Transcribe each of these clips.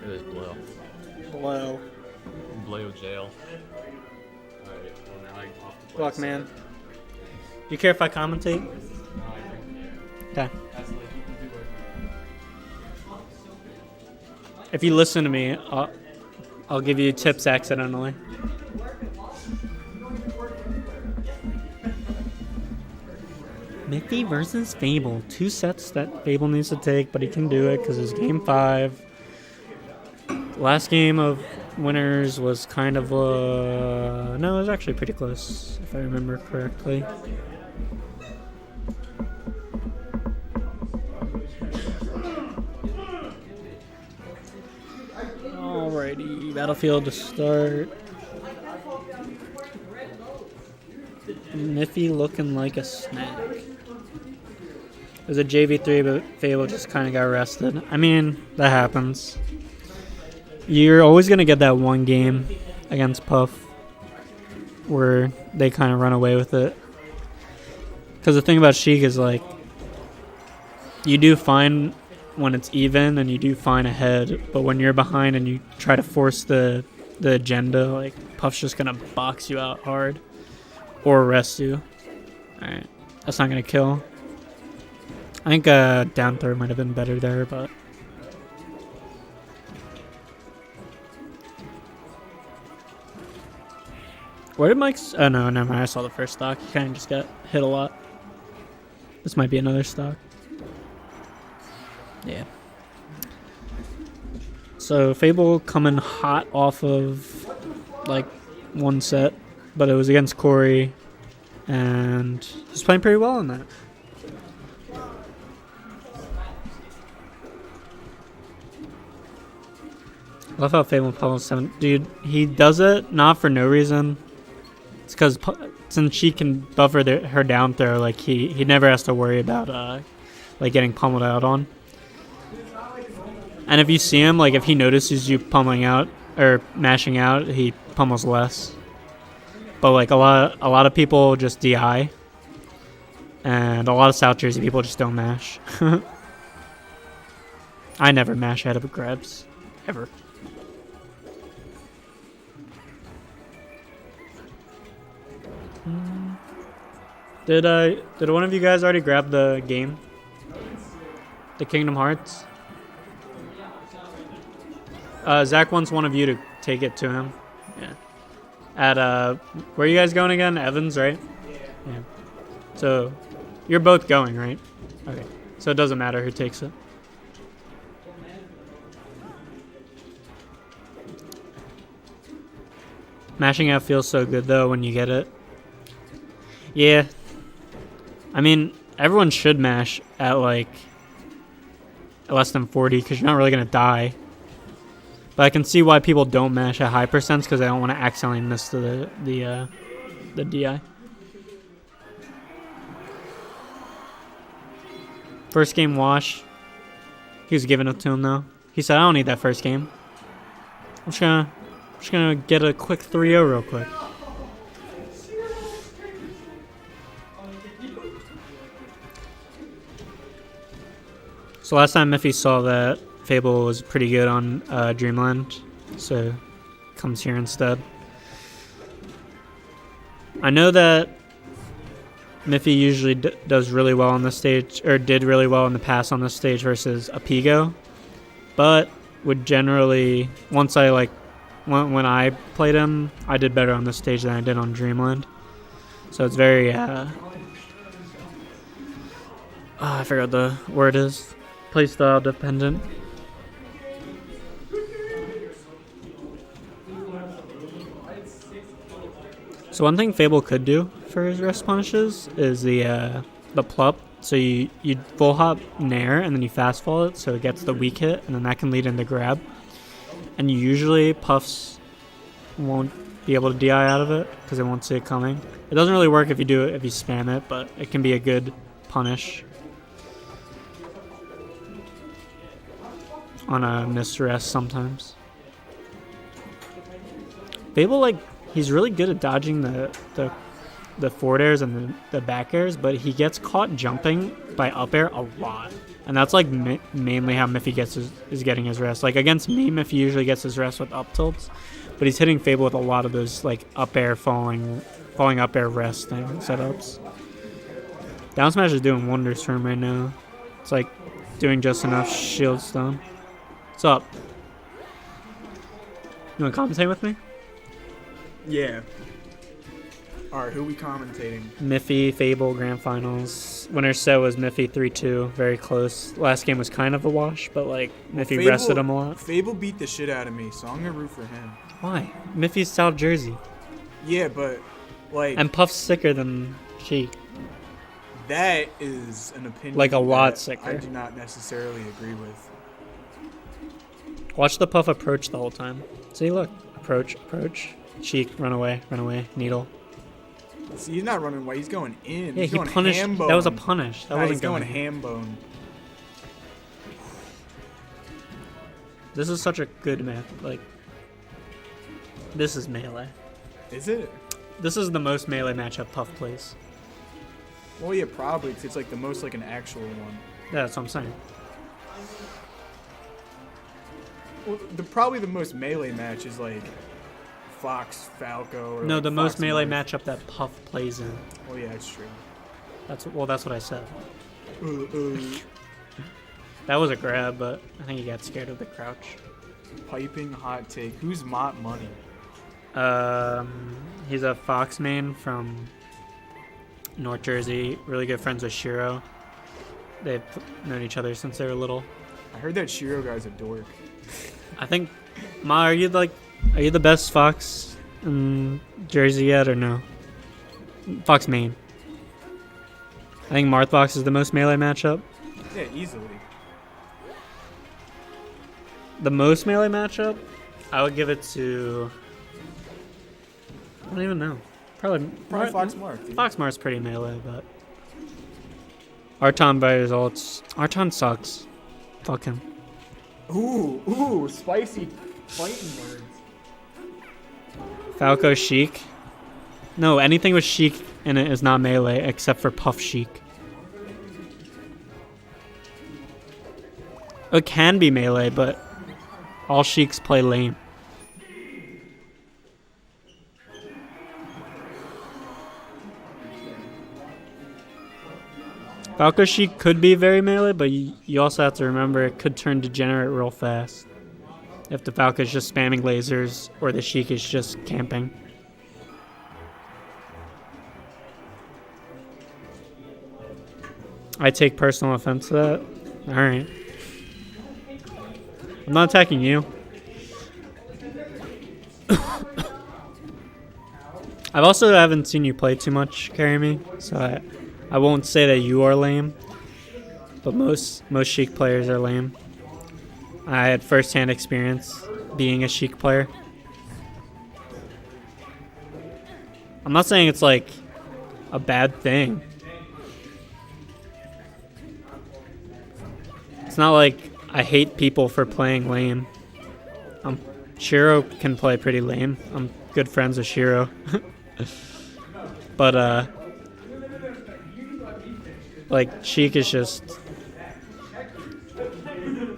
It is blow. Blow. Blow jail. Alright, well now I'm off to play. Luck, man. You care if I commentate? No, I don't Okay. care. That's like, you can do what If you listen to me, I'll give you tips accidentally. Miffee versus Fable. 2 sets that Fable needs to take, but he can do it because it's game 5. Last game of winners was kind of no, it was actually pretty close, if I remember correctly. Alrighty, battlefield to start. Miffee looking like a snack. It was a JV3, but Fable just kind of got rested. I mean, that happens. You're always going to get that one game against Puff where they kind of run away with it. Because the thing about Sheik is, like, you do fine when it's even and you do fine ahead, but when you're behind and you try to force the agenda, like, Puff's just going to box you out hard or arrest you. Alright, that's not going to kill. I think down throw might have been better there, but... Where did Mike's... Oh, no, never mind. I saw the first stock. He kind of just got hit a lot. This might be another stock. Yeah. So, Fable coming hot off of, like, one set. But it was against Corey. And he's playing pretty well in that. I love how Fable pummels 7. Dude, he does it not for no reason. It's because since she can buffer her down throw, like he never has to worry about like getting pummeled out on. And if you see him, like if he notices you pummeling out or mashing out, he pummels less. But like a lot of people just DI, and a lot of South Jersey people just don't mash. I never mash ahead of grabs, ever. Did one of you guys already grab the game? The Kingdom Hearts? Zach wants one of you to take it to him. Yeah. At where are you guys going again? Evans, right? Yeah. So you're both going, right? Okay. So it doesn't matter who takes it. Mashing out feels so good though when you get it. Yeah. I mean, everyone should mash at like less than 40 because you're not really going to die. But I can see why people don't mash at high percents because they don't want to accidentally miss the DI. First game wash. He was giving it to him though. He said, I don't need that first game. I'm just gonna get a quick 3-0 real quick. So last time Miffee saw that Fable was pretty good on Dreamland, so comes here instead. I know that Miffee usually does really well on this stage, or did really well in the past on this stage versus Apigo, but would generally, once I like, when I played him, I did better on this stage than I did on Dreamland. So it's very, I forgot the word is. Playstyle dependent. So one thing Fable could do for his rest punishes is the plup. So you full hop nair and then you fast fall it so it gets the weak hit and then that can lead into grab. And usually Puffs won't be able to DI out of it because they won't see it coming. It doesn't really work if you do it if you spam it, but it can be a good punish on a missed rest sometimes. Fable, like, he's really good at dodging the the forward airs and the back airs, but he gets caught jumping by up air a lot. And that's like mainly how Miffee is getting his rest. Like against me, Miffee usually gets his rest with up tilts, but he's hitting Fable with a lot of those like up air falling up air rest thing setups. Down smash is doing wonders for him right now. It's like doing just enough shield stun. What's up? You want to commentate with me? Yeah. Alright, who we commentating? Miffee, Fable, Grand Finals. Winner set was Miffee 3-2. Very close. Last game was kind of a wash, but like Miffee rested him a lot. Fable beat the shit out of me, so I'm going to root for him. Why? Miffee's style jersey. Yeah, but like... And Puff's sicker than Sheik. That is an opinion like a lot that sicker. I do not necessarily agree with. Watch the Puff approach the whole time. See, look. Approach. Sheik, run away, needle. See, he's not running away. He's going in. Yeah, he's he going punished. ham bone. That was a punish. That wasn't he's going in. ham bone. This is such a good map. Like, this is melee. Is it? This is the most melee matchup Puff plays. Well, yeah, probably. 'Cause it's like the most like an actual one. Yeah, that's what I'm saying. Well, probably the most melee match is like Fox Falco. Or No, like the most Fox melee Marth. matchup that Puff plays in. Oh yeah, that's true. That's what I said. That was a grab, but I think he got scared of the crouch. Piping hot take. Who's Mott Money? He's a Fox main from North Jersey. Really good friends with Shiro. They've known each other since they were little. I heard that Shiro guy's a dork. I think, Ma, are you the best Fox in Jersey yet or no? Fox main. I think Marthbox is the most melee matchup. Yeah, easily. The most melee matchup, I would give it to. I don't even know. Probably Fox Marth. Dude. Fox Marth's pretty melee, but Arton by his ults. Arton sucks. Fuck him. Ooh, spicy fighting words. Falco Sheik. No, anything with Sheik in it is not melee except for Puff Sheik. It can be melee, but all Sheiks play lame. Falco Sheik could be very melee, but you also have to remember it could turn degenerate real fast if the Falco is just spamming lasers or the Sheik is just camping. I take personal offense to that. Alright. I'm not attacking you. I've also haven't seen you play too much, Carry Me, so I won't say that you are lame, but most Sheik players are lame. I had first-hand experience being a Sheik player. I'm not saying it's like a bad thing. It's not like I hate people for playing lame. Shiro can play pretty lame. I'm good friends with Shiro. But like Sheik is just,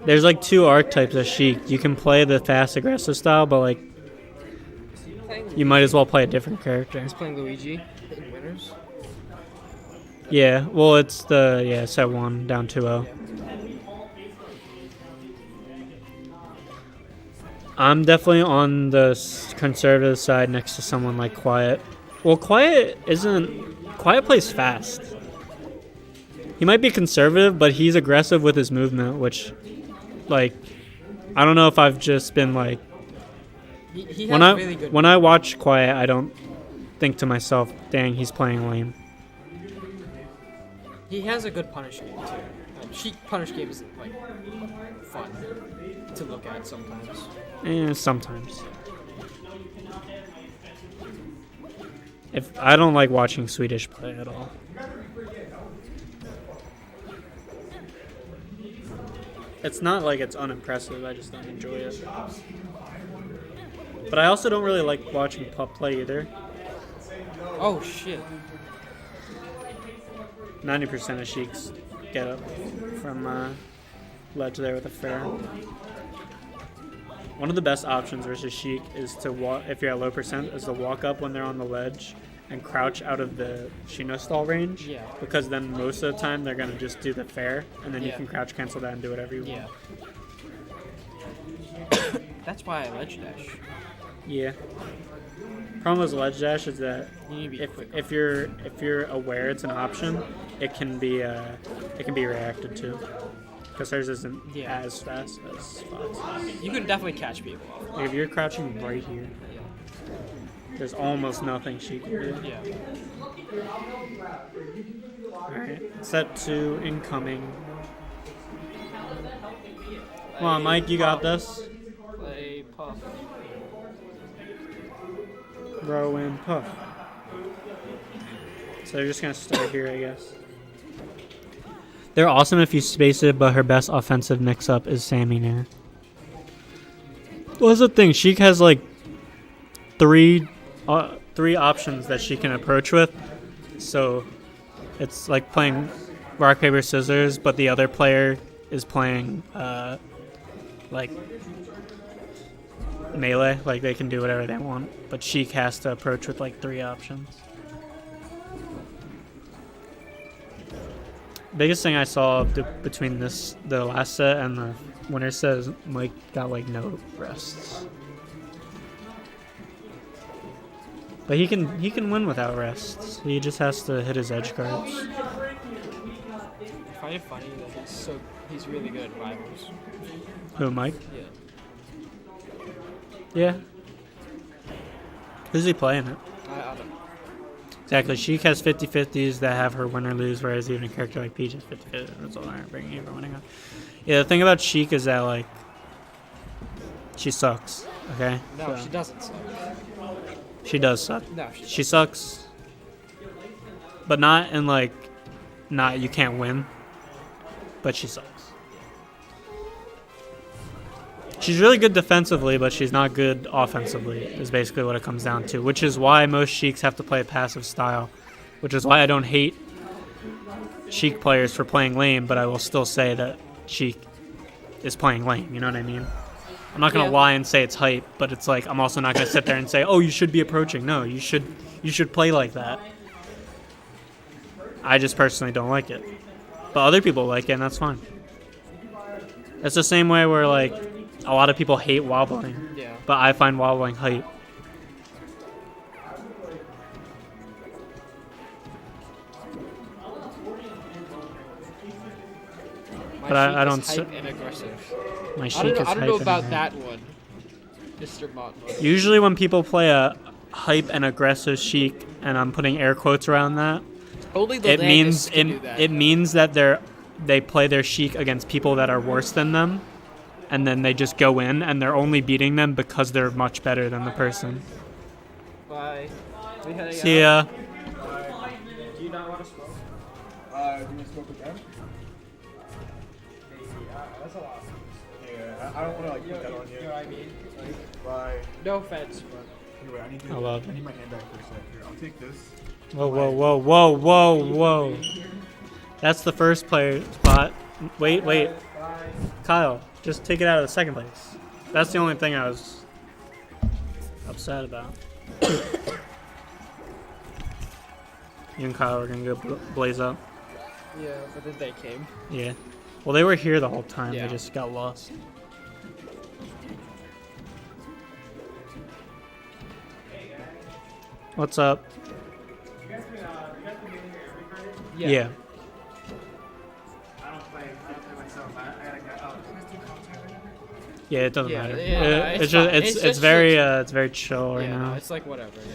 there's like two archetypes of Sheik. You can play the fast aggressive style, but like you might as well play a different character. He's playing Luigi in winners. Yeah, well it's the set 1 down 2-0. I'm definitely on the conservative side next to someone like Quiet. Well, Quiet plays fast. He might be conservative, but he's aggressive with his movement, which, like, I don't know if I've just been like, He when has really good. when I watch Quiet, I don't think to myself, dang, he's playing lame. He has a good punish game too. Sheik punish game is like fun to look at sometimes. Sometimes. If I don't like watching Swedish play at all. It's not like it's unimpressive, I just don't enjoy it. But I also don't really like watching Pup play either. Oh shit. 90% of Sheiks get up from ledge there with a fair. One of the best options versus Sheik is to walk, if you're at low percent, is to walk up when they're on the ledge and crouch out of the Shino stall range. Yeah. Because then most of the time they're going to just do the fair, and then you Yeah. can crouch cancel that and do whatever you want. Yeah. That's why I ledge dash. Yeah. Problem with ledge dash is that You need to be quick. if you're aware it's an option, it can be reacted to. Because hers isn't Yeah. as fast as Fox's. You can definitely catch people off. Like if you're crouching right here, Yeah. there's almost nothing she can do. Yeah. Alright, set 2 incoming. Come on, Mike, you got this. Play puff. Rowan, puff. So they're just gonna start here, I guess. They're awesome if you space it, but her best offensive mix-up is Sammy Nair. Well, that's the thing. Sheik has like three options that she can approach with. So it's like playing rock, paper, scissors, but the other player is playing like melee. Like they can do whatever they want. But Sheik has to approach with like 3 options. Biggest thing I saw between the last set and the winner set is Mike got like no rests. But he can win without rests. He just has to hit his edge guards. I find it funny that he's really good at rivals. Who, Mike? Yeah. Yeah. Who's he playing it? I don't know. Exactly. Sheik has 50-50s that have her win or lose, whereas even a character like Peach has 50-50. That's all I'm bringing everyone in. Yeah, the thing about Sheik is that, like, she sucks, okay? No, So, she doesn't suck. she does suck. No, She sucks, but not in, like, not you can't win, but she sucks. She's really good defensively, but she's not good offensively, is basically what it comes down to, which is why most Sheiks have to play a passive style, which is why I don't hate Sheik players for playing lane, but I will still say that Sheik is playing lane, you know what I mean? I'm not going to lie and say it's hype, but it's like I'm also not going to sit there and say, oh, you should be approaching. No, you should play like that. I just personally don't like it. But other people like it, and that's fine. It's the same way where, like, a lot of people hate wobbling, Yeah. but I find wobbling hype. My But I Sheik don't is s- hype and aggressive. My Sheik I don't know, is I don't know hype about and- that one, Mr. Mott. Usually when people play a hype and aggressive Sheik, and I'm putting air quotes around that, Only the it means Landis can do that. it means that they play their Sheik against people that are worse than them, and then they just go in and they're only beating them because they're much better than the person. Bye. We heading See out? ya. Do you not want to smoke? Do you want to smoke with them? That's a lot. Yeah, I don't want to like put that on you. You know what I mean? Bye. No offense, but Anyway, I need I love it. I need my hand back for a sec. Here, I'll take this. Whoa, whoa, whoa, whoa, whoa, whoa. That's the first player spot. Wait. Kyle, just take it out of the second place. That's the only thing I was upset about. You and Kyle are going to go blaze up. yeah, but then they came. Yeah. Well, they were here the whole time. Yeah. They just got lost. What's up? Yeah. Yeah, it doesn't Yeah, matter. yeah, no, It's it's just fine. It's just it's very chill right Yeah, now. no, it's like whatever. Yeah.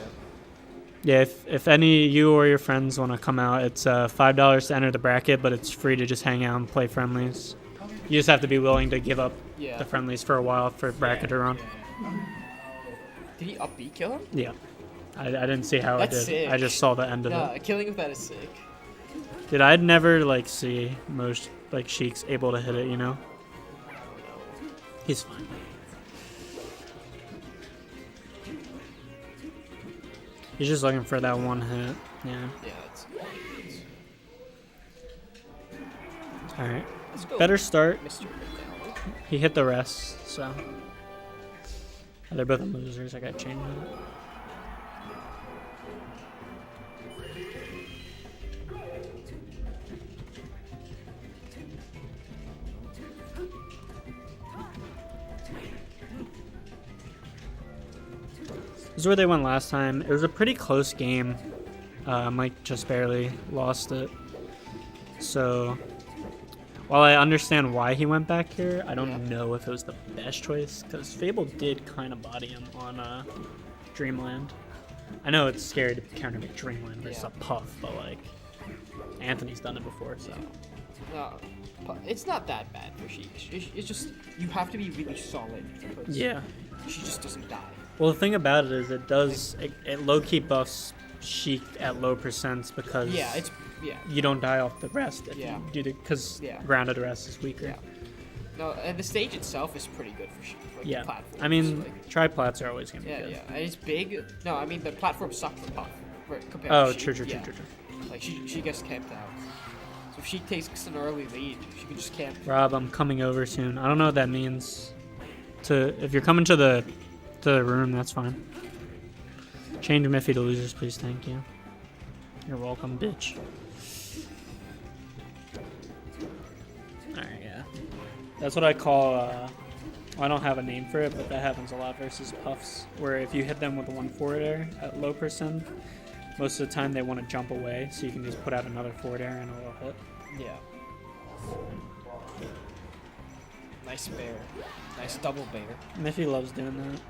Yeah, if any you or your friends want to come out, it's $5 to enter the bracket, but it's free to just hang out and play friendlies. You just have to be willing to give up Yeah. the friendlies for a while for bracket to run. Did he up B kill him? Yeah. I didn't see how That's it did. sick. I just saw the end of Yeah, it. killing with that is sick. Dude, I'd never like see most like Sheiks able to hit it, you know? He's fine. He's just looking for that one hit. Yeah. Yeah, that's. All right. Let's go. Better start. Mr. Down. He hit the rest, so. Oh, they're both losers. I got changed. This is where they went last time. It was a pretty close game. Mike just barely lost it. So, while I understand why he went back here, I don't know if it was the best choice, because Fable did kind of body him on Dreamland. I know it's scary to counter Dreamland versus a Puff, but like, Anthony's done it before, so. No, it's not that bad for Sheik. It's just, you have to be really solid. Because Yeah. she just doesn't die. Well, the thing about it is it low-key buffs Sheik at low percents because you don't die off the rest if you do because grounded rest is weaker. Yeah. No, and the stage itself is pretty good for Sheik. Like the platform. I mean, tri-plats are always going to be good. Yeah, and it's big. No, I mean, the platform sucked for Puff. Compared Oh, to true. Sheik. Like, she gets camped out. So if she takes an early lead, she can just camp. Rob, I'm coming over soon. I don't know what that means. If you're coming to the room, that's fine. Change Miffee to losers, please. Thank you. You're welcome, bitch. Alright, yeah. That's what I call, I don't have a name for it, but that happens a lot versus Puffs, where if you hit them with a 1 forward air at low percent, most of the time they want to jump away, so you can just put out another forward air and it'll hit. Yeah. Nice bear. Nice double bear. Miffee loves doing that.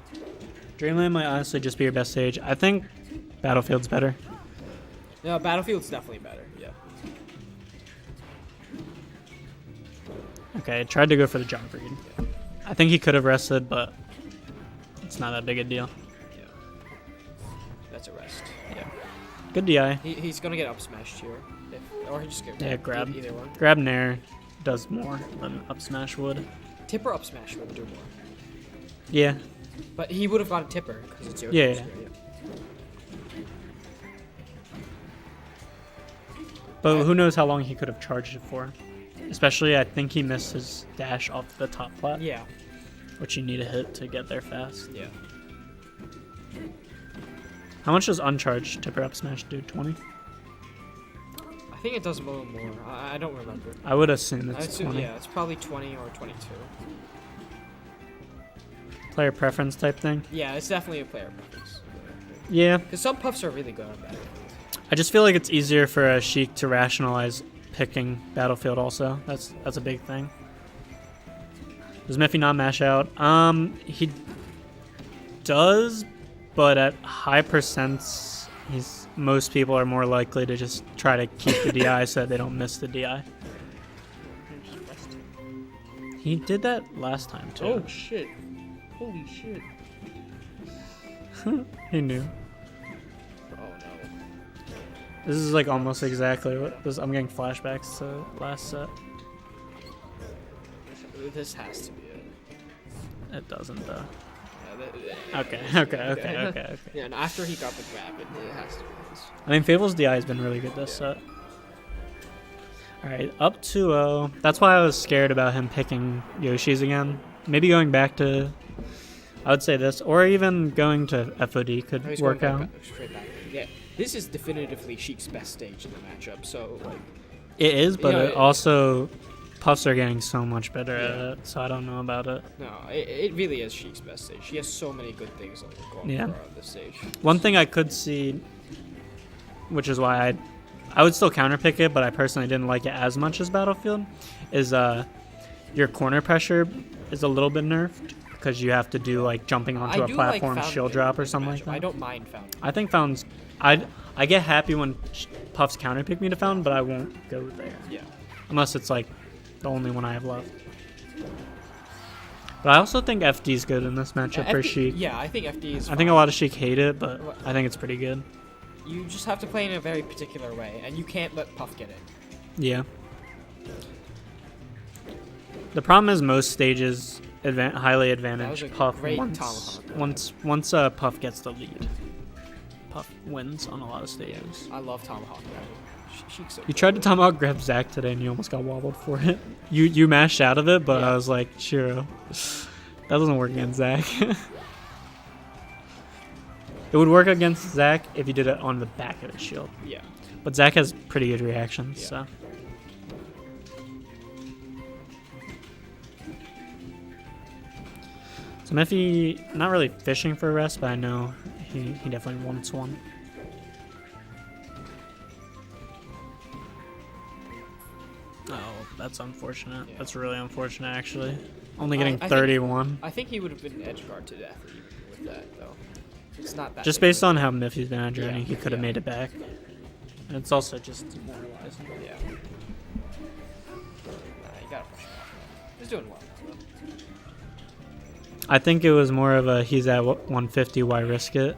Dreamland might honestly just be your best stage. I think Battlefield's better. No, Battlefield's definitely better. Yeah. Okay, I tried to go for the jump read. I think he could have rested, but it's not that big a deal. Yeah. That's a rest. Yeah. Good DI. He's gonna get up smashed here. Or he just get grab. either one. Grab Nair does more than up smash would. Tipper up smash would do more. Yeah. But he would have gotten Tipper because it's your Yeah. But who knows how long he could have charged it for. Especially, I think he missed his dash off the top plat. Yeah. Which you need to hit to get there fast. Yeah. How much does uncharged Tipper up smash do? 20? I think it does a little more. I don't remember. I would assume I it's assume, 20. yeah, it's probably 20 or 22. Player preference type thing? Yeah, it's definitely a player preference. Yeah. Because some Puffs are really good on Battlefield. I just feel like it's easier for a Sheik to rationalize picking Battlefield also. That's a big thing. Does Miffee not mash out? He does, but at high percents, most people are more likely to just try to keep the DI so that they don't miss the DI. He did that last time too. Oh shit. Holy shit. He knew. Oh no. This is like almost exactly what this. I'm getting flashbacks to last set. This has to be it. It doesn't though. Yeah, Okay. Yeah, and after he got the grab, it has to be this. I mean, Fable's DI has been really good this set. Alright, up 2-0. That's why I was scared about him picking Yoshi's again. Maybe going back to, I would say this, or even going to FOD could work out. Straight back. Yeah, this is definitively Sheik's best stage in the matchup, so, like... It is, but it also, Puffs are getting so much better at it, so I don't know about it. No, it really is Sheik's best stage. She has so many good things going for her on this stage. One thing I could see, which is why I would still counterpick it, but I personally didn't like it as much as Battlefield, is your corner pressure is a little bit nerfed because you have to do like jumping onto a platform shield drop or something like that. I don't mind Fountain. I think Fountain's... I get happy when Puffs counterpick me to Fountain, but I won't go there. Yeah. Unless it's like the only one I have left. But I also think FD's good in this matchup for Sheik. Yeah, I think FD is I think a lot of Sheik hate it, but I think it's pretty good. You just have to play in a very particular way, and you can't let Puff get it. Yeah. The problem is most stages highly advantage Puff once Puff gets the lead. puff wins on a lot of stages. I love tomahawk grab. Sheik's so You good. tried to tomahawk grab Zach today, and you almost got wobbled for it. You mashed out of it, but Yeah. I was like, sure, that doesn't work against Zach. It would work against Zach if you did it on the back of his shield. Yeah. But Zach has pretty good reactions, Yeah. so. So Miffee, not really fishing for a rest, but I know he definitely wants one. Oh, that's unfortunate. Yeah. That's really unfortunate, actually. Only getting I think- 31. I think he would have been edge guard to death even with that, though. It's not that Just big. based on how Miffy's been on journey, Yeah, he could have yeah. made it back. And it's also just demoralizing. Yeah. Nah, you gotta push him off. He's doing well. I think it was more of a he's at 150, why risk it?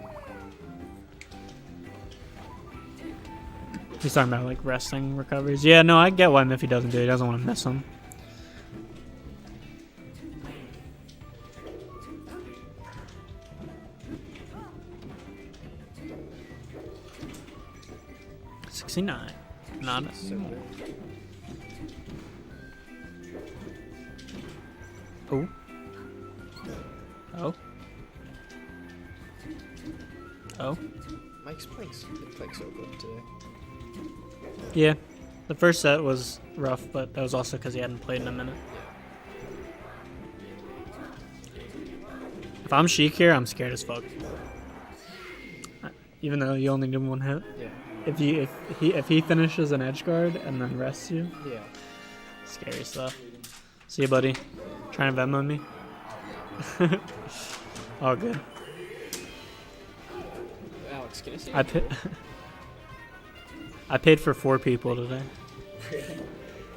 He's talking about like resting recoveries. Yeah, no, I get why Miffy doesn't do it. He doesn't want to miss him. $69. Not. So good. Oh. Oh. Oh. Mike's playing so good today. Yeah. The first set was rough, but that was also because he hadn't played in a minute. If I'm Sheik here, I'm scared as fuck. Even though you only did one hit. Yeah. If he finishes an edge guard and then rests you, Yeah. scary stuff. See you, buddy. Trying to Venmo me? All good. Alex, can I see? I paid for 4 people today.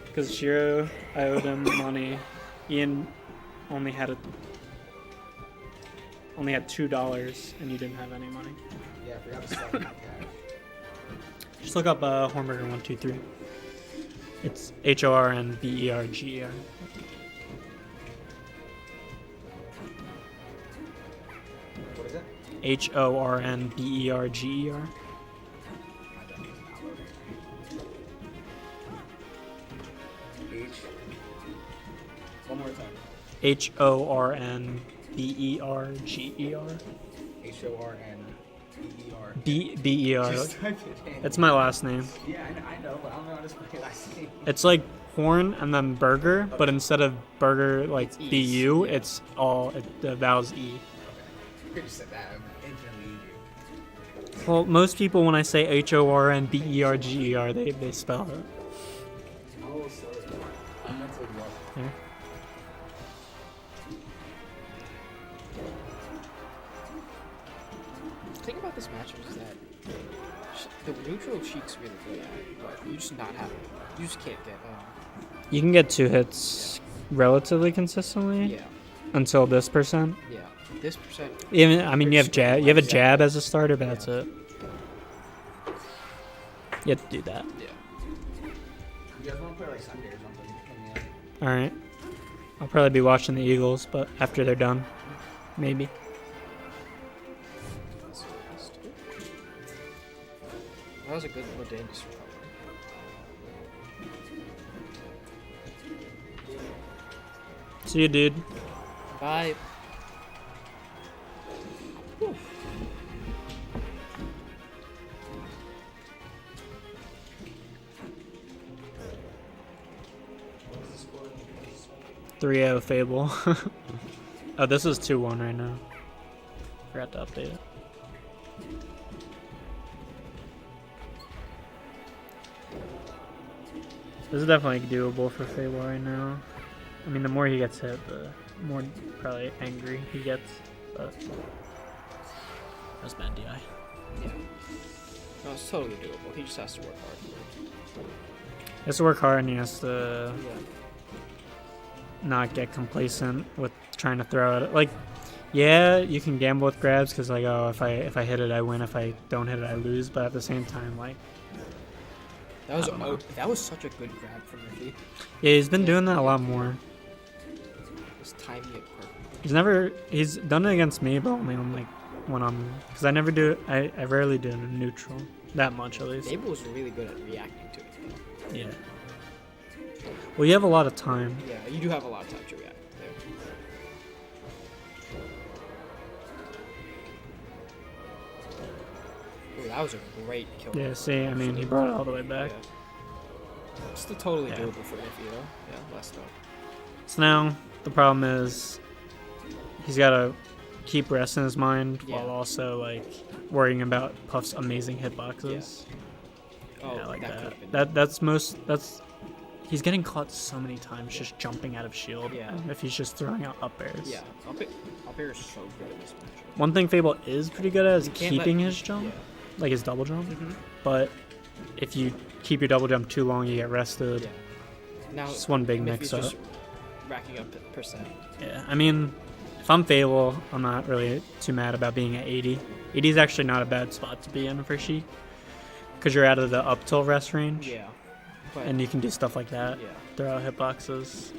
Because Shiro, I owed him money. Ian only had $2, and you didn't have any money. Yeah, I forgot to start with that. Just look up Hornberger123. It's HORNBERGER. What is it? HORNBERGER. H. One more time. HORNBERGER. HORNBER. BER. Just type it in. It's my last name. Yeah, I know, but I don't know how to spell your last name. It's like horn and then burger, but instead of burger like It's E's, BU, yeah. it's all the vowels E. You could just said that. Infinitely easier. Well, most people when I say HORNBERGER, they spell it. Oh, sorry. I'm not so well. Here. The thing about this matchup is that the neutral Sheik's really good at it, but you just not have it. You just can't get. You can get 2 hits relatively consistently Yeah. until this percent. Yeah. This percent. Even you have jab. You have a Yeah. jab as a starter, but that's it. You have to do that. Yeah. You guys want to play like Sunday or something? All right. I'll probably be watching the Eagles, but after they're done, maybe. That was a good little dangerous recovery. See you, dude. Bye. Three 3-0 Fable. Oh, this is 2-1 right now. Forgot to update it. This is definitely doable for Fable right now. I mean, the more he gets hit, the more probably angry he gets. But that's bad DI. Yeah. No, it's totally doable. He just has to work hard. He has to work hard and he has to Yeah. not get complacent with trying to throw it. Like, yeah, you can gamble with grabs because like, oh, if I hit it, I win. If I don't hit it, I lose. But at the same time, like, That was such a good grab from Miffee. yeah, he's been doing that a lot more. Just timing it perfect. He's done it against me, but only on like when I'm, because I never do it. I rarely do it in neutral, that much at least. Fable was really good at reacting to it. Though. Yeah. Well, you have a lot of time. Yeah, you do have a lot of time to react there. Ooh, that was a great kill. Yeah. See, I mean, he brought it all the way back. Yeah. Still totally Yeah. doable for Miffee though. Yeah, last up. So now the problem is he's got to keep rest in his mind Yeah. while also like worrying about Puff's amazing hitboxes. Oh, Yeah, like that. that. That's he's getting caught so many times just jumping out of shield. Yeah. If he's just throwing out up airs. Yeah, up air is so good in this matchup. One thing Fable is pretty good at is You can't let- keeping his jump, Yeah. like his double jump. Mm-hmm. But if you keep your double jump too long, you get rested. Yeah. Now Just one big Miffee's mix-up. just racking up percent. Yeah, I mean, if I'm Fable, I'm not really too mad about being at 80. 80 is actually not a bad spot to be in for Sheik, because you're out of the up till rest range, Yeah. But and you can do stuff like that. yeah, Throw out hitboxes.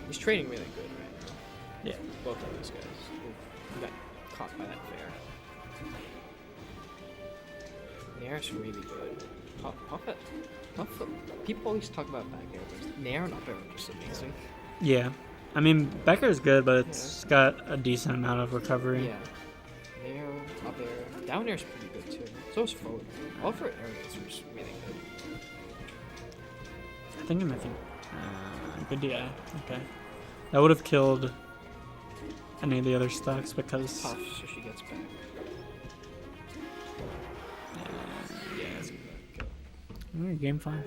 he's trading really good right now. Yeah. Both of these guys. Ooh, got caught by that fair. Nair's really good. People always talk about back air, but Nair and up air are just amazing. Yeah, I mean, Becker is good, but it's got a decent amount of recovery. Yeah. Nair, up air, down air's pretty good too. So is forward. All for areas was really good. I think I'm good DI. Okay. That would have killed any of the other stocks because Tough, so she gets back. Yeah, that's a good kill. Game 5.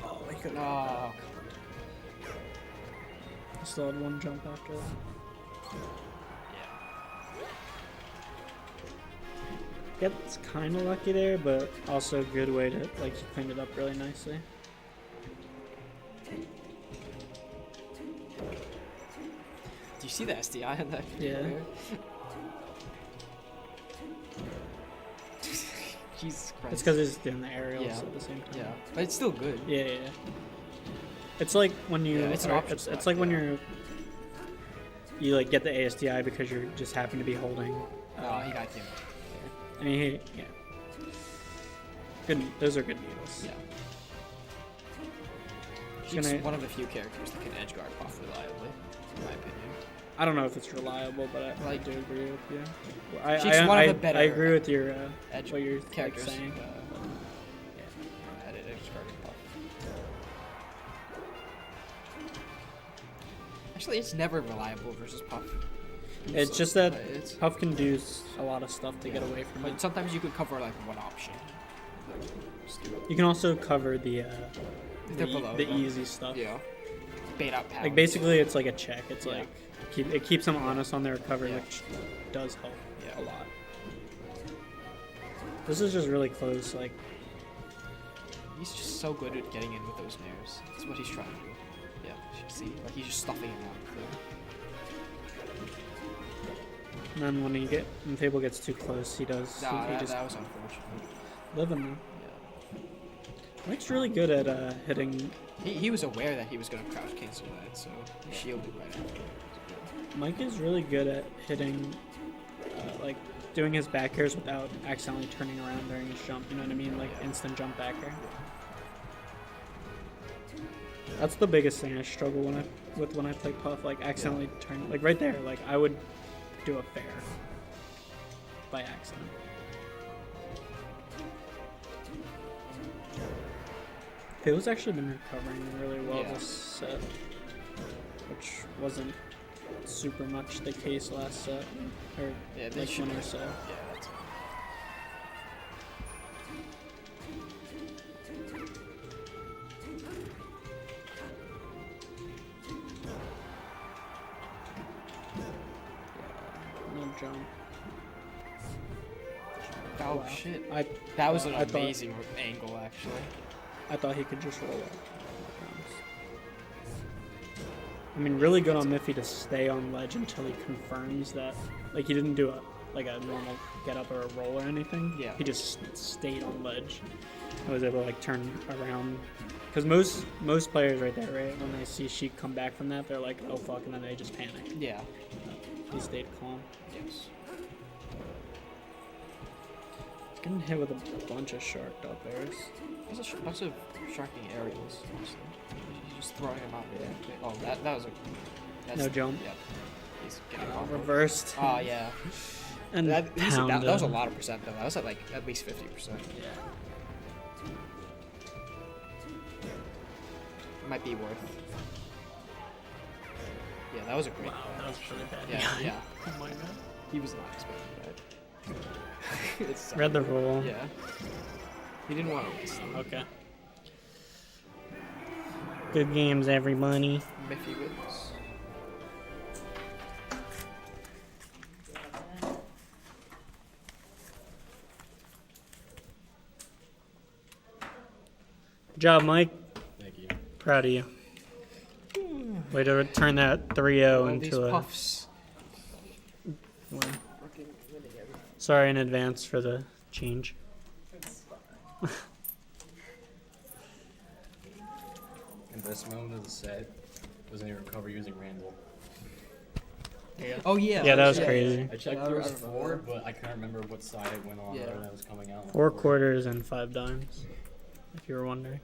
Oh, he could. Oh, Still had one jump after that. Yep, it's kind of lucky there, but also a good way to, like, he cleaned it up really nicely. do you see the SDI in that? Yeah. Jesus Christ. It's because he's doing the aerials Yeah. at the same time. Yeah, but it's still good. Yeah, yeah, yeah. It's like when you. Yeah, it's an option It's select, like when yeah. you like get the ASDI because you just happen to be holding. Oh, he got him. I mean, yeah. Good. Those are good needles. Yeah. Can She's I- one of the few characters that can edge guard Puff reliably, in my opinion. I don't know if it's reliable, but I do agree with you. She's one of the better I agree with your edge what you're characters. like, saying. At it edge guarding Puff. Actually, it's never reliable versus Puff. It's just that it's, Puff can do a lot of stuff to get away from but it. sometimes you could cover like one option. Just do it. You can also cover the They're below the them. easy stuff. Yeah. Bait out power. Like basically, it's like a check. It's Yeah. like it keeps them honest on their recovery, Yeah. which does help Yeah. a lot. This is just really close. Like He's just so good at getting in with those nares. That's what he's trying to do. Yeah, you should see. Like he's just stuffing him out. and then when Fable gets too close, he does. Nah, he just that was unfortunate. live him. Yeah. Mike's really good at hitting. He was aware that he was going to crouch cancel that, so he shielded right after. Mike is really good at hitting, like doing his back airs without accidentally turning around during his jump. You know what I mean? Like instant jump back air. That's the biggest thing I struggle when I play Puff. Like accidentally turn, like right there. Like I would do a fair by accident. Phil's actually been recovering really well Yeah. this set, which wasn't super much the case last set, or Yeah, they like should one or have. so. Yeah, that's Oh wow. shit. I That was an I thought- amazing angle, actually. I thought he could just roll up. I mean, really good on Miffee to stay on ledge until he confirms that. Like, he didn't do a normal get up or a roll or anything. Yeah. He just stayed on ledge. I was able to like turn around. Because most players right there, right, when they see Sheik come back from that, they're like, oh fuck, and then they just panic. Yeah. He stayed calm. Yes. He's getting hit with a bunch of sharked up airs. There's a bunch of sharking aerials, honestly. He's just throwing them out there. Oh, that was a... That's, No jump. Yep. He's getting off. Reversed. Oh, yeah. And That was pounded. a lot of percent, though. That was at, like, at least 50%. Yeah. Might be worth. Yeah, that was a great Wow, that was really bad. Yeah, yeah. Oh my god. He was not expecting that. It's Read the roll. Yeah. He didn't want to waste them. Okay. Good games, everybody. Miffee wins. Good job, Mike. Thank you. Proud of you. Way to turn that 3-0 These into a puffs. win. Sorry in advance for the change. In this moment of the set, wasn't even recover using Randall. Oh, yeah. Yeah, that was crazy. I checked Yeah, there I was remember 4, but I can't remember what side it went on Yeah. whether that was coming out. 4 quarters and 5 dimes, if you were wondering.